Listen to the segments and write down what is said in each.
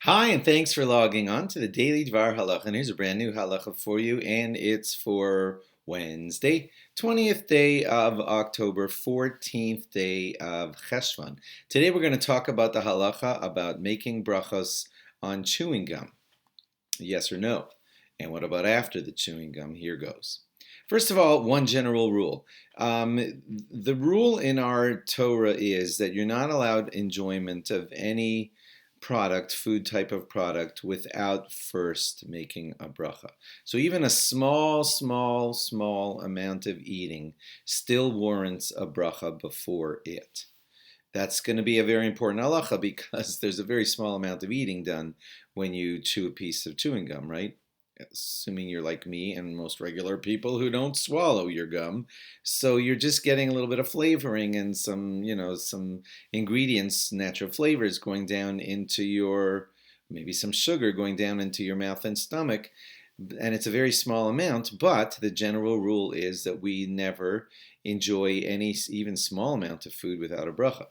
Hi, and thanks for logging on to the Daily DVAR Halacha. And here's a brand new halacha for you, and it's for Wednesday, 20th day of October, 14th day of Cheshvan. Today we're going to talk about the halacha about making brachos on chewing gum. Yes or no? And what about after the chewing gum? Here goes. First of all, one general rule. The rule in our Torah is that you're not allowed enjoyment of any product, food type of product, without first making a bracha. So even a small amount of eating still warrants a bracha before it. That's going to be a very important halacha because there's a very small amount of eating done when you chew a piece of chewing gum, right? Assuming you're like me and most regular people who don't swallow your gum. So you're just getting a little bit of flavoring and some ingredients, natural flavors going down into maybe some sugar going down into your mouth and stomach. And it's a very small amount, but the general rule is that we never enjoy any even small amount of food without a bracha.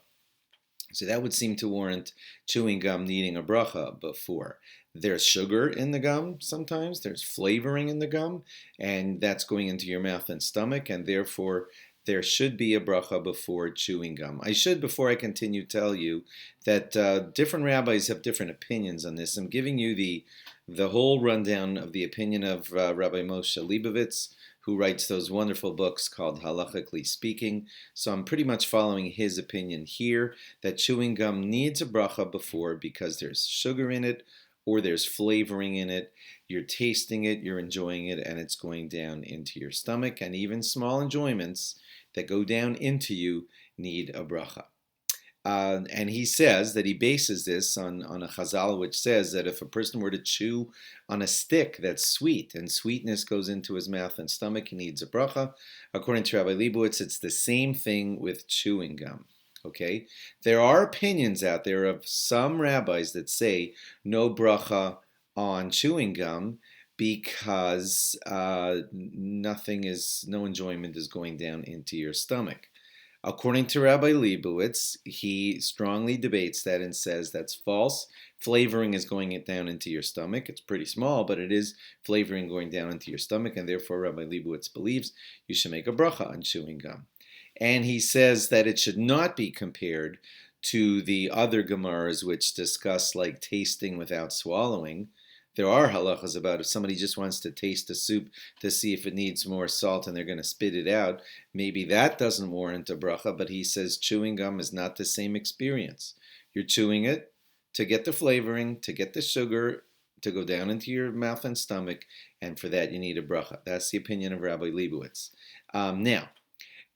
So that would seem to warrant chewing gum needing a bracha before. There's sugar in the gum sometimes, there's flavoring in the gum, and that's going into your mouth and stomach, and therefore there should be a bracha before chewing gum. I should, before I continue, tell you that different rabbis have different opinions on this. I'm giving you the whole rundown of the opinion of Rabbi Moshe Leibovitz, who writes those wonderful books called Halachically Speaking. So I'm pretty much following his opinion here that chewing gum needs a bracha before because there's sugar in it or there's flavoring in it. You're tasting it, you're enjoying it, and it's going down into your stomach. And even small enjoyments that go down into you need a bracha. And he says that he bases this on a chazal which says that if a person were to chew on a stick that's sweet and sweetness goes into his mouth and stomach, he needs a bracha. According to Rabbi Leibowitz, it's the same thing with chewing gum. Okay, there are opinions out there of some rabbis that say no bracha on chewing gum because no enjoyment is going down into your stomach. According to Rabbi Leibowitz, he strongly debates that and says that's false. Flavoring is going down into your stomach. It's pretty small, but it is flavoring going down into your stomach, and therefore Rabbi Leibowitz believes you should make a bracha on chewing gum. And he says that it should not be compared to the other Gemaras which discuss like tasting without swallowing. There are halachas about if somebody just wants to taste a soup to see if it needs more salt and they're going to spit it out, maybe that doesn't warrant a bracha, but he says chewing gum is not the same experience. You're chewing it to get the flavoring, to get the sugar, to go down into your mouth and stomach, and for that you need a bracha. That's the opinion of Rabbi Leibowitz. Now,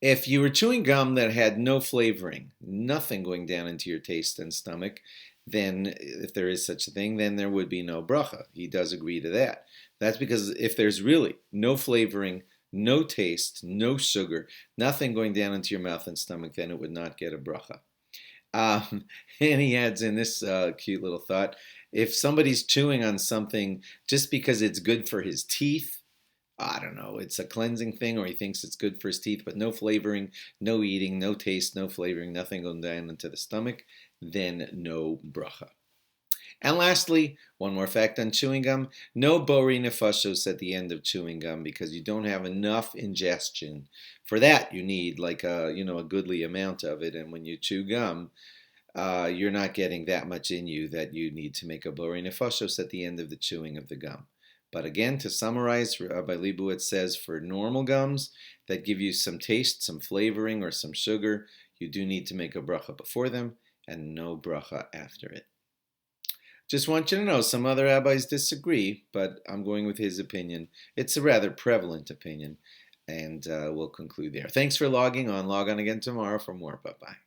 if you were chewing gum that had no flavoring, nothing going down into your taste and stomach, then if there is such a thing, then there would be no bracha. He does agree to that. That's because if there's really no flavoring, no taste, no sugar, nothing going down into your mouth and stomach, then it would not get a bracha. And he adds in this cute little thought, if somebody's chewing on something just because it's good for his teeth, I don't know, it's a cleansing thing, or he thinks it's good for his teeth, but no flavoring, no eating, no taste, no flavoring, nothing going down into the stomach, then no bracha. And lastly, one more fact on chewing gum, no bori nefashos at the end of chewing gum because you don't have enough ingestion. For that, you need like a goodly amount of it, and when you chew gum, you're not getting that much in you that you need to make a bori nefashos at the end of the chewing of the gum. But again, to summarize, Rabbi Leibowitz says for normal gums that give you some taste, some flavoring, or some sugar, you do need to make a bracha before them and no bracha after it. Just want you to know, some other rabbis disagree, but I'm going with his opinion. It's a rather prevalent opinion, and we'll conclude there. Thanks for logging on. Log on again tomorrow for more. Bye-bye.